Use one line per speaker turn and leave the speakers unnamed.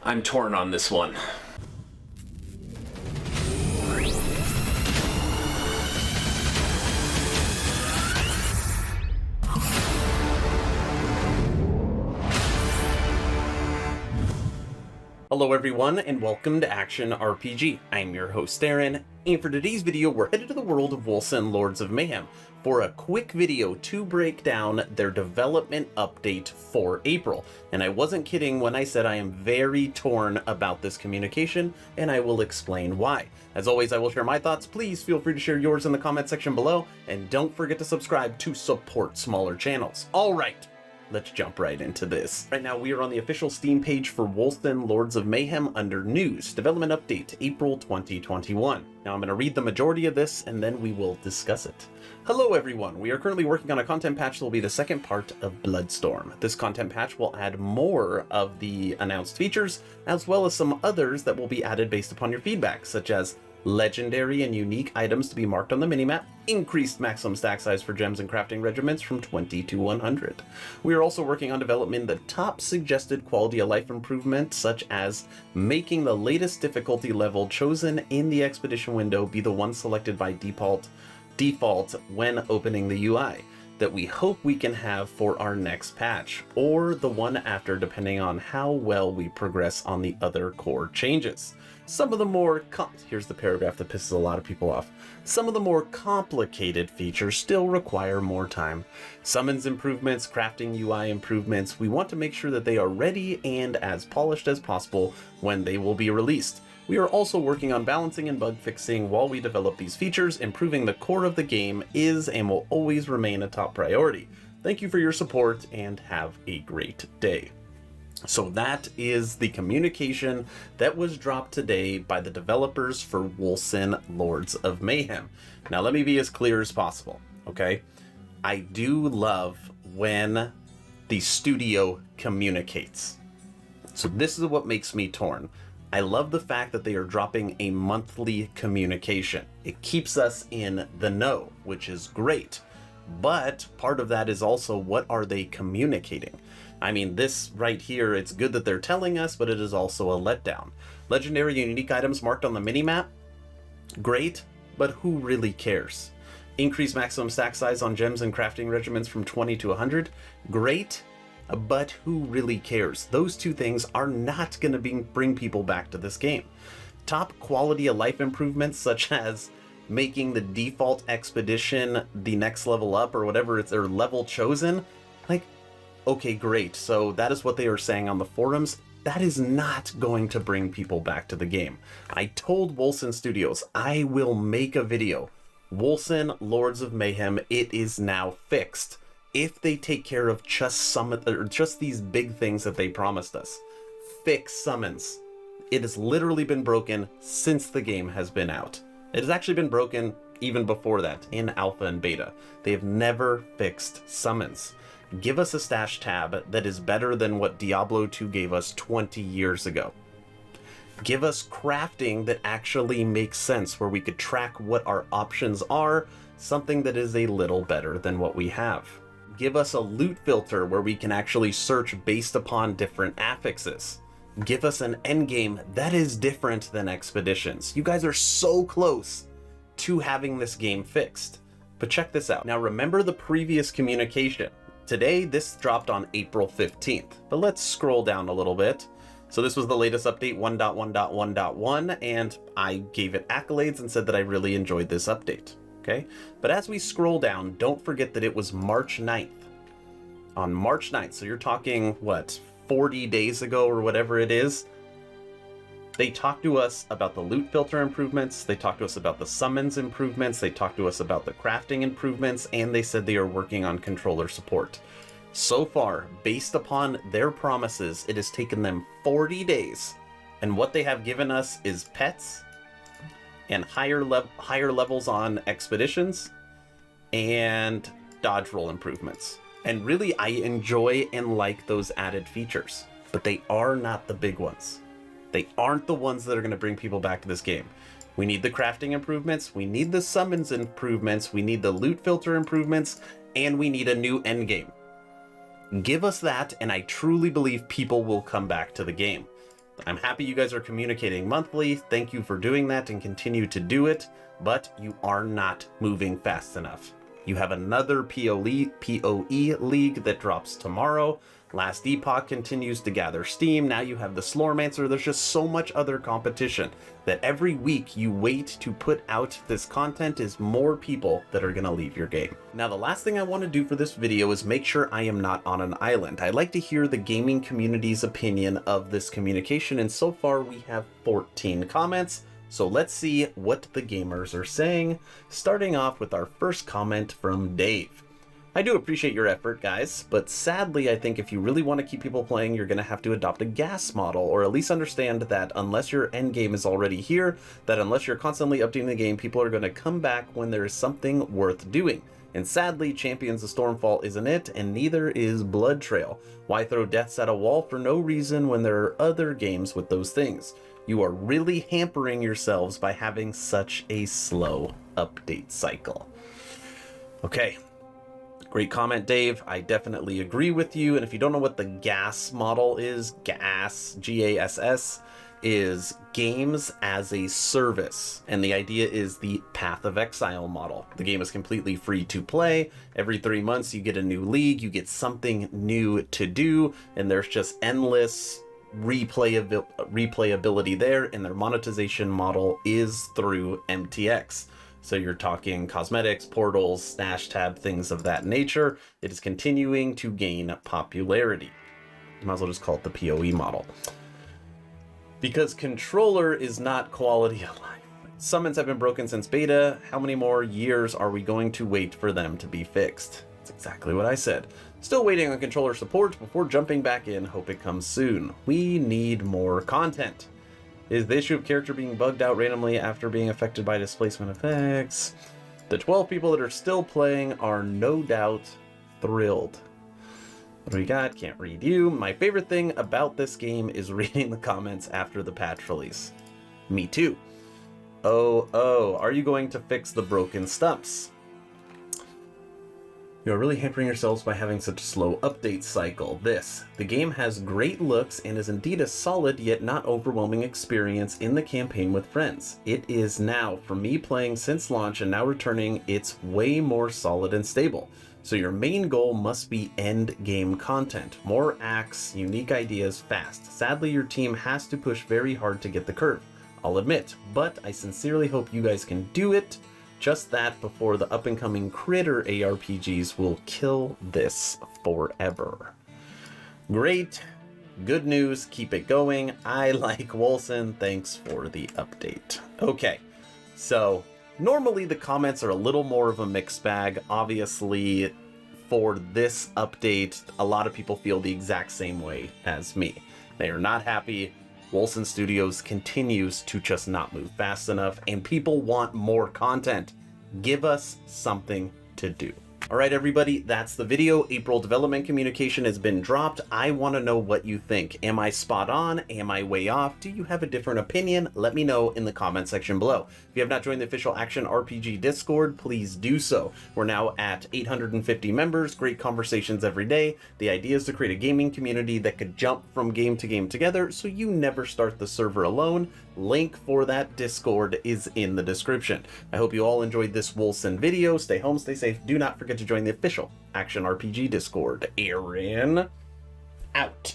I'm torn on this one. Hello everyone, and welcome to Action RPG. I'm your host Aaron, and for today's video we're headed to the world of Wolcen Lords of Mayhem for a quick video to break down their development update for April. And I wasn't kidding when I said I am very torn about this communication, and I will explain why. As always, I will share my thoughts. Please feel free to share yours in the comment section below, and don't forget to subscribe to support smaller channels. Alright, let's jump right into this. Right now, we are on the official Steam page for Wolcen Lords of Mayhem under News, Development Update, April 2021. Now, I'm going to read the majority of this, and then we will discuss it. Hello, everyone. We are currently working on a content patch that will be the second part of Bloodstorm. This content patch will add more of the announced features, as well as some others that will be added based upon your feedback, such as legendary and unique items to be marked on the minimap, increased maximum stack size for Gems and Crafting Regiments from 20 to 100. We are also working on developing the top suggested quality of life improvements, such as making the latest difficulty level chosen in the expedition window be the one selected by default when opening the UI, that we hope we can have for our next patch, or the one after, depending on how well we progress on the other core changes. Some of the more here's the paragraph that pisses a lot of people off. Some of the more complicated features still require more time. Summons improvements, crafting UI improvements, we want to make sure that they are ready and as polished as possible when they will be released. We are also working on balancing and bug fixing while we develop these features. Improving the core of the game is and will always remain a top priority. Thank you for your support and have a great day. So that is the communication that was dropped today by the developers for Wolcen Lords of Mayhem. Now let me be as clear as possible, okay? I do love when the studio communicates. So this is what makes me torn. I love the fact that they are dropping a monthly communication. It keeps us in the know, which is great. But part of that is also, what are they communicating? I mean, this right here, it's good that they're telling us, but it is also a letdown. Legendary and unique items marked on the minimap? Great, but who really cares? Increase maximum stack size on Gems and Crafting Regiments from 20 to 100? Great, but who really cares? Those two things are not going to bring people back to this game. Top quality of life improvements, such as making the default expedition the next level up, or whatever it's their level chosen, like, okay, great. So that is what they are saying on the forums. That is not going to bring people back to the game. I told Wolcen Studios I will make a video. Wolcen Lords of Mayhem, it is now fixed. If they take care of just these big things that they promised us. Fix summons. It has literally been broken since the game has been out. It has actually been broken even before that, in alpha and beta. They have never fixed summons. Give us a stash tab that is better than what Diablo 2 gave us 20 years ago. Give us crafting that actually makes sense, where we could track what our options are, something that is a little better than what we have. Give us a loot filter where we can actually search based upon different affixes. Give us an endgame that is different than expeditions. You guys are so close to having this game fixed. But check this out. Now remember the previous communication. Today, this dropped on April 15th, but let's scroll down a little bit. So this was the latest update 1.1.1.1, and I gave it accolades and said that I really enjoyed this update, okay? But as we scroll down, don't forget that it was March 9th. On March 9th, so you're talking, what, 40 days ago or whatever it is, they talked to us about the loot filter improvements, they talked to us about the summons improvements, they talked to us about the crafting improvements, and they said they are working on controller support. So far, based upon their promises, it has taken them 40 days, and what they have given us is pets, and higher levels on expeditions, and dodge roll improvements. And really, I enjoy and like those added features, but they are not the big ones. They aren't the ones that are going to bring people back to this game. We need the crafting improvements, we need the summons improvements, we need the loot filter improvements, and we need a new endgame. Give us that, and I truly believe people will come back to the game. I'm happy you guys are communicating monthly. Thank you for doing that and continue to do it, but you are not moving fast enough. You have another PoE league that drops tomorrow. Last Epoch continues to gather steam. Now you have the Slormancer. There's just so much other competition that every week you wait to put out this content is more people that are going to leave your game. Now, the last thing I want to do for this video is make sure I am not on an island. I'd like to hear the gaming community's opinion of this communication, and so far we have 14 comments. So let's see what the gamers are saying, starting off with our first comment from Dave. I do appreciate your effort, guys, but sadly, I think if you really want to keep people playing, you're going to have to adopt a gas model, or at least understand that unless your end game is already here, that unless you're constantly updating the game, people are going to come back when there is something worth doing. And sadly, Champions of Stormfall isn't it, and neither is Blood Trail. Why throw deaths at a wall for no reason when there are other games with those things? You are really hampering yourselves by having such a slow update cycle. Okay. Great comment, Dave. I definitely agree with you. And if you don't know what the GAS model is, GAS, G-A-S-S, is games as a service. And the idea is the Path of Exile model. The game is completely free to play. Every 3 months you get a new league, you get something new to do, and there's just endless replayability there, and their monetization model is through MTX. So you're talking cosmetics, portals, stash tab, things of that nature. It is continuing to gain popularity. You might as well just call it the PoE model. Because controller is not quality of life. Summons have been broken since beta. How many more years are we going to wait for them to be fixed? That's exactly what I said. Still waiting on controller support before jumping back in. Hope it comes soon. We need more content. Is the issue of character being bugged out randomly after being affected by displacement effects? The 12 people that are still playing are no doubt thrilled. What do we got? Can't read you. My favorite thing about this game is reading the comments after the patch release. Me too. Oh, are you going to fix the broken stumps? You are really hampering yourselves by having such a slow update cycle. The game has great looks and is indeed a solid yet not overwhelming experience in the campaign with friends. It is now, for me playing since launch and now returning, it's way more solid and stable. So your main goal must be end game content. More acts, unique ideas, fast. Sadly, your team has to push very hard to get the curve. I'll admit, but I sincerely hope you guys can do it. Just that before the up-and-coming Critter ARPGs will kill this forever. Great. Good news. Keep it going. I like Wolcen. Thanks for the update. Okay. So, normally the comments are a little more of a mixed bag. Obviously, for this update, a lot of people feel the exact same way as me. They are not happy. Wolcen Studios continues to just not move fast enough, and people want more content. Give us something to do. All right, everybody, that's the video. April development communication has been dropped. I want to know what you think. Am I spot on? Am I way off? Do you have a different opinion? Let me know in the comment section below. If you have not joined the official Action RPG Discord, please do so. We're now at 850 members, great conversations every day. The idea is to create a gaming community that could jump from game to game together so you never start the server alone. Link for that Discord is in the description. I hope you all enjoyed this Wolcen video. Stay home, stay safe. Do not forget to join the official Action RPG Discord. Aaron, out.